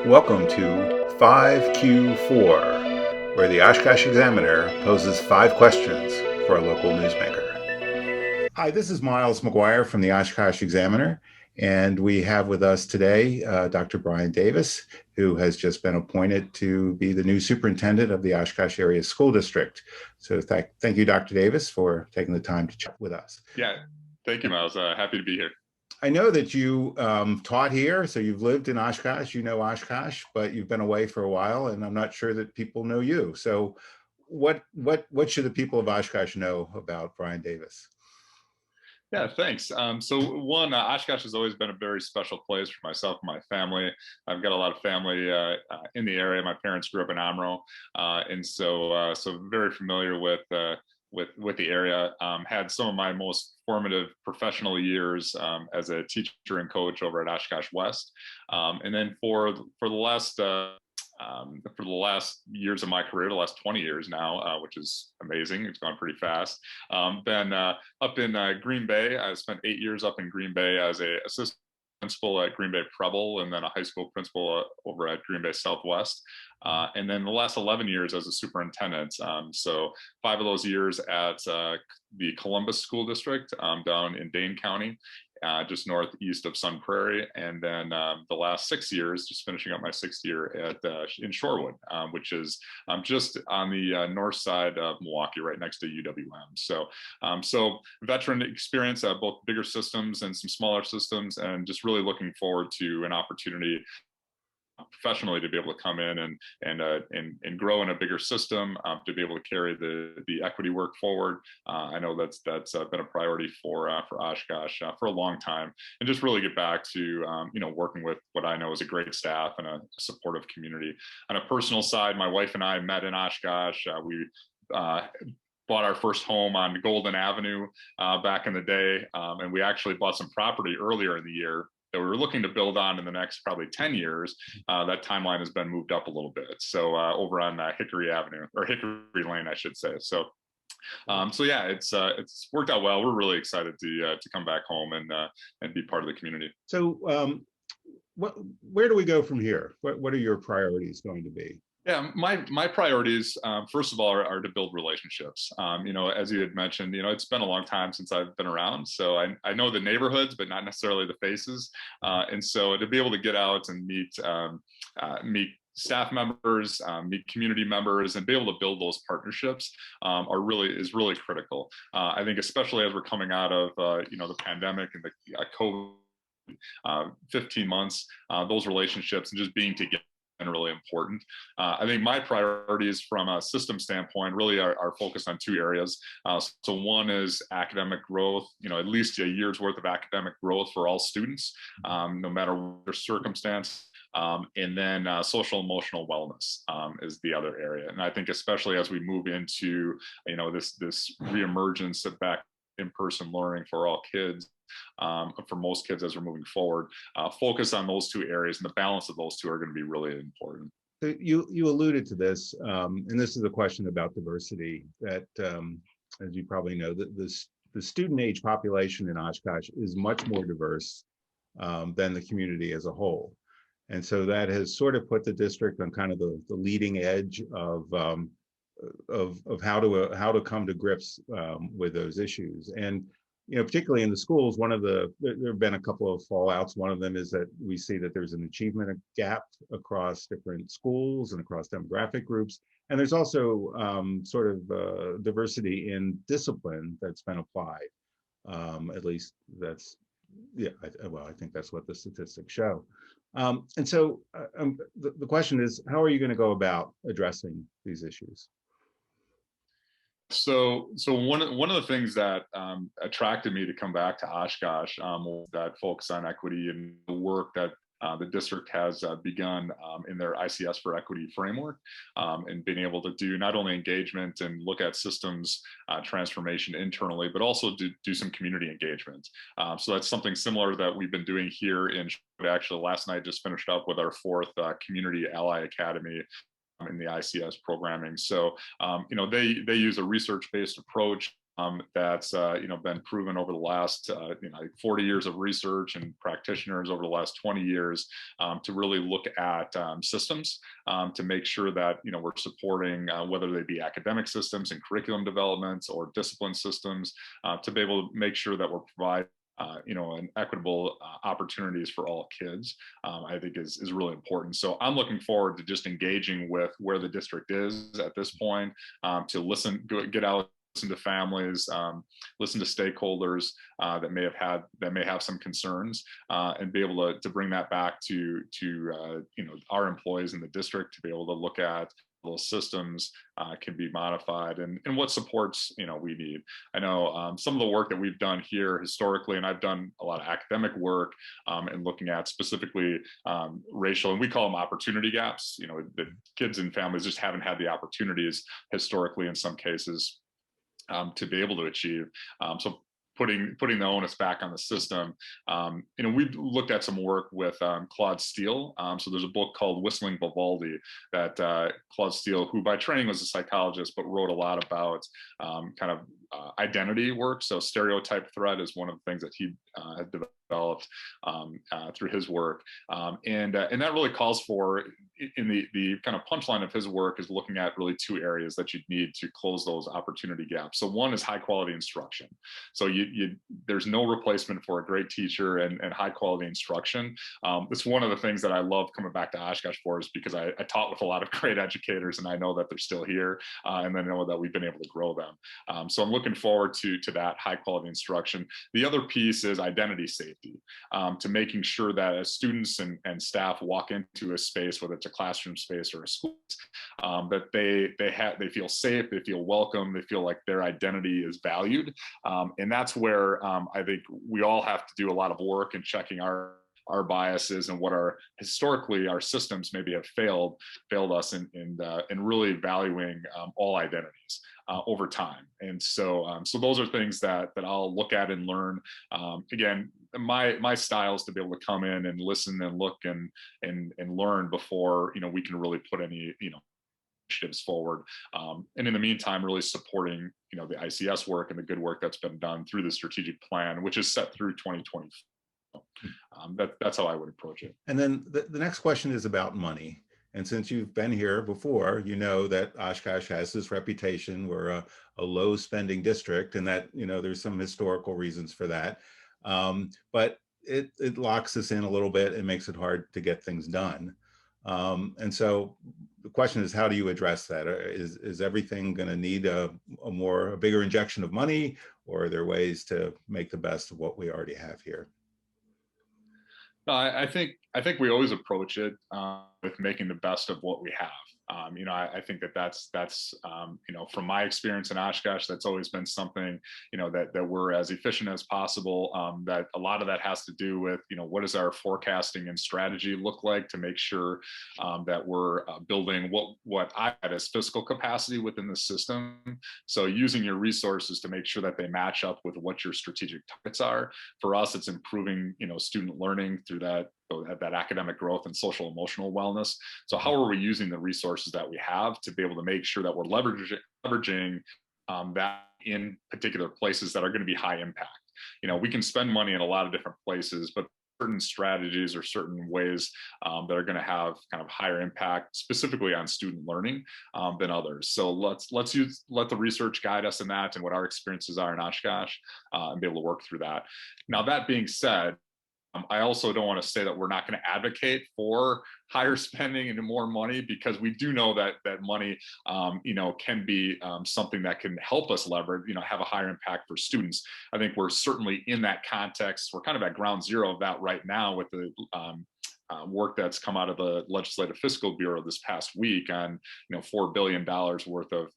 Welcome to 5Q4, where the Oshkosh Examiner poses 5 questions for a local newsmaker. Hi, this is Miles McGuire from the Oshkosh Examiner, and we have with us today Dr. Bryan Davis, who has just been appointed to be the new superintendent of the Oshkosh Area School District. So thank you, Dr. Davis, for taking the time to chat with us. Yeah, thank you, Miles. Happy to be here. I know that you taught here, so you've lived in Oshkosh, you know Oshkosh, but you've been away for a while, and I'm not sure that people know you. So what should the people of Oshkosh know about Bryan Davis? Yeah, thanks. Oshkosh has always been a very special place for myself and my family. I've got a lot of family in the area. My parents grew up in Amro, so very familiar with the area. Had some of my most formative professional years as a teacher and coach over at Oshkosh West, and then for the last years of my career, the last 20 years now, which is amazing. It's gone pretty fast. Been up in Green Bay. I spent 8 years up in Green Bay as a assistant principal at Green Bay Preble, and then a high school principal over at Green Bay Southwest. And then the last 11 years as a superintendent. So 5 of those years at the Columbus School District down in Dane County, just northeast of Sun Prairie, and then the last 6 years, just finishing up my 6th year in Shorewood, which is just on the north side of Milwaukee, right next to UWM. So veteran experience, both bigger systems and some smaller systems, and just really looking forward to an opportunity professionally to be able to come in and grow in a bigger system, to be able to carry the equity work forward. I know that's been a priority for Oshkosh for a long time, and just really get back to working with what I know is a great staff and a supportive community. On a personal side, my wife and I met in Oshkosh. We bought our first home on Golden Avenue back in the day, and we actually bought some property earlier in the year that we were looking to build on in the next probably 10 years. That timeline has been moved up a little bit. So over on Hickory Avenue, or Hickory Lane, I should say. So yeah, it's worked out well. We're really excited to come back home and be part of the community. So where do we go from here? What are your priorities going to be? Yeah, my priorities, first of all, are to build relationships. As you had mentioned, it's been a long time since I've been around, so I know the neighborhoods, but not necessarily the faces. And so to be able to get out and meet staff members, meet community members, and be able to build those partnerships is really critical. I think especially as we're coming out of the pandemic and the COVID 15 months, those relationships and just being together and really important. I think my priorities from a system standpoint really are focused on 2 areas. So one is academic growth, at least a year's worth of academic growth for all students, no matter their circumstance. And then social emotional wellness is the other area. And I think especially as we move into, this reemergence of back in-person learning for all kids, for most kids as we're moving forward, focus on those 2 areas, and the balance of those 2 are going to be really important. So you alluded to this, and this is a question about diversity that, as you probably know, the student age population in Oshkosh is much more diverse than the community as a whole. And so that has sort of put the district on kind of the leading edge of how to come to grips with those issues. And particularly in the schools, there have been a couple of fallouts. One of them is that we see that there's an achievement gap across different schools and across demographic groups. And there's also sort of diversity in discipline that's been applied. At least that's, yeah, I think that's what the statistics show. And so the question is, how are you going to go about addressing these issues? So one of the things that attracted me to come back to Oshkosh was that focus on equity and the work that the district has begun in their ICS for Equity framework, and being able to do not only engagement and look at systems transformation internally, but also do some community engagement. So that's something similar that we've been doing here in actually last night. Just finished up with our 4th Community Ally Academy in the ICS programming. So, they use a research-based approach that's been proven over the last 40 years of research and practitioners over the last 20 years to really look at systems to make sure that we're supporting whether they be academic systems and curriculum development or discipline systems to be able to make sure that we're providing and equitable opportunities for all kids, I think is really important. So I'm looking forward to just engaging with where the district is at this point, to listen, get out, listen to families, listen to stakeholders that may have some concerns, and be able to bring that back to our employees in the district to be able to look at those systems can be modified and what supports we need. I know some of the work that we've done here historically, and I've done a lot of academic work and looking at specifically racial, and we call them opportunity gaps. The kids and families just haven't had the opportunities historically in some cases to be able to achieve. So putting the onus back on the system. We've looked at some work with Claude Steele. So there's a book called Whistling Vivaldi that Claude Steele, who by training was a psychologist, but wrote a lot about kind of identity work. So stereotype threat is one of the things that he had developed through his work. And that really calls for, in the kind of punchline of his work, is looking at really two areas that you need to close those opportunity gaps. So one is high quality instruction. So there's no replacement for a great teacher and high quality instruction. It's one of the things that I love coming back to Oshkosh for, is because I taught with a lot of great educators, and I know that they're still here, and I know that we've been able to grow them. So I'm looking forward to that high quality instruction. The other piece is identity safety, to making sure that as students and staff walk into a space, whether it's a classroom space or a school, that they feel safe, they feel welcome, they feel like their identity is valued, and that's where I think we all have to do a lot of work in checking our biases and what historically our systems maybe have failed us in really valuing all identities over time. And so those are things that I'll look at and learn. Again, my style is to be able to come in and listen and look and learn before we can really put any initiatives forward. And in the meantime, really supporting the ICS work and the good work that's been done through the strategic plan, which is set through 2020. That's how I would approach it. And then the next question is about money. And since you've been here before, you know that Oshkosh has this reputation. We're a low spending district, and that there's some historical reasons for that. But it locks us in a little bit and makes it hard to get things done. And so the question is, how do you address that? Is everything going to need a bigger injection of money, or are there ways to make the best of what we already have here? No, I think we always approach it with making the best of what we have. I think that's from my experience in Oshkosh, that's always been something that we're as efficient as possible. That a lot of that has to do with what does our forecasting and strategy look like to make sure that we're building what I had as fiscal capacity within the system. So using your resources to make sure that they match up with what your strategic targets are. For us, it's improving student learning through that academic growth and social emotional wellness. So how are we using the resources that we have to be able to make sure that we're leveraging that in particular places that are going to be high impact? We can spend money in a lot of different places, but certain strategies or certain ways that are going to have kind of higher impact specifically on student learning than others. So let the research guide us in that and what our experiences are in Oshkosh and be able to work through that. Now, that being said, I also don't want to say that we're not going to advocate for higher spending and more money, because we do know that money, can be something that can help us leverage, have a higher impact for students. I think we're certainly in that context. We're kind of at ground zero of that right now with the work that's come out of the Legislative Fiscal Bureau this past week on $4 billion worth of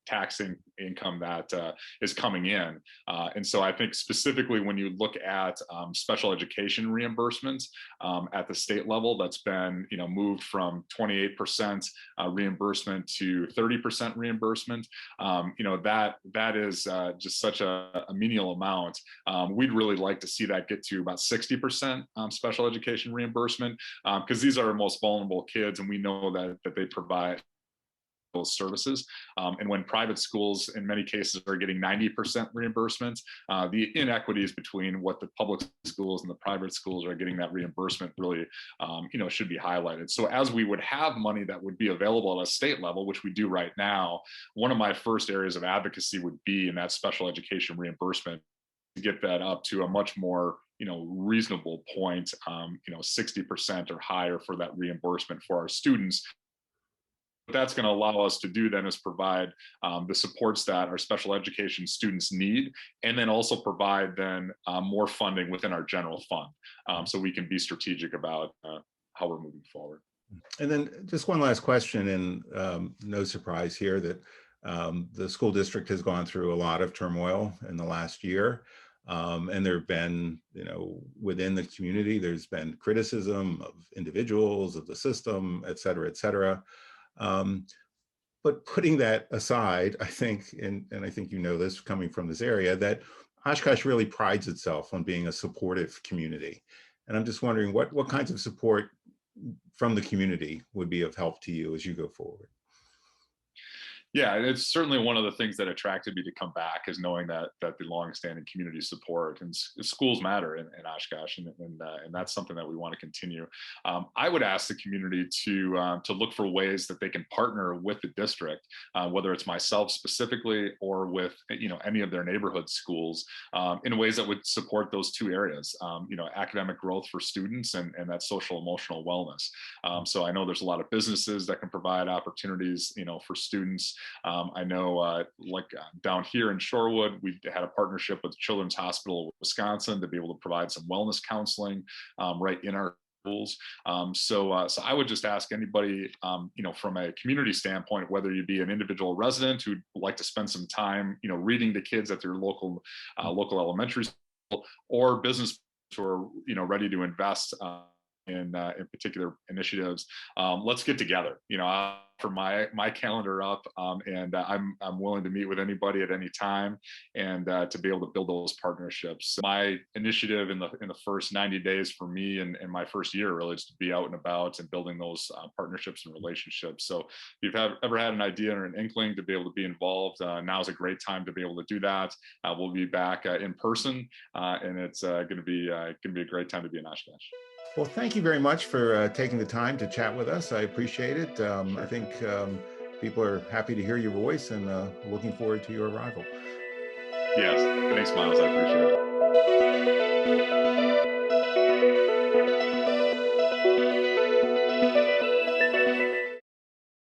taxing income that is coming in, and so I think specifically when you look at special education reimbursements at the state level, that's been moved from 28% reimbursement to 30% reimbursement. That is just such a menial amount. We'd really like to see that get to about 60% special education reimbursement, because these are our most vulnerable kids, and we know that they provide those services. And when private schools, in many cases, are getting 90% reimbursements, the inequities between what the public schools and the private schools are getting that reimbursement really, should be highlighted. So as we would have money that would be available at a state level, which we do right now, one of my first areas of advocacy would be in that special education reimbursement to get that up to a much more reasonable point, 60% or higher for that reimbursement for our students. What that's going to allow us to do then is provide the supports that our special education students need, and then also provide then more funding within our general fund, so we can be strategic about how we're moving forward. And then just one last question, and no surprise here that the school district has gone through a lot of turmoil in the last year. And there have been, within the community, there's been criticism of individuals, of the system, et cetera, et cetera. But putting that aside, I think, and I think this coming from this area, that Oshkosh really prides itself on being a supportive community. And I'm just wondering what kinds of support from the community would be of help to you as you go forward. Yeah, it's certainly one of the things that attracted me to come back, is knowing that the longstanding community support and schools matter in Oshkosh, and that's something that we want to continue. I would ask the community to look for ways that they can partner with the district, whether it's myself specifically or with any of their neighborhood schools, in ways that would support those two areas. Academic growth for students and that social emotional wellness. So I know there's a lot of businesses that can provide opportunities, for students. I know, down here in Shorewood, we had a partnership with Children's Hospital of Wisconsin to be able to provide some wellness counseling right in our schools. So I would just ask anybody, from a community standpoint, whether you be an individual resident who'd like to spend some time, reading to kids at their local elementary school, or business who are, ready to invest in particular initiatives. Let's get together. For my calendar up, and I'm willing to meet with anybody at any time, and to be able to build those partnerships. My initiative in the first 90 days for me and my first year really is to be out and about and building those partnerships and relationships. So if you've ever had an idea or an inkling to be able to be involved, now's a great time to be able to do that. We'll be back in person, and it's going to be a great time to be in Oshkosh. Well, thank you very much for taking the time to chat with us. I appreciate it. I think people are happy to hear your voice, and looking forward to your arrival. Yes, thanks, Miles. I appreciate it.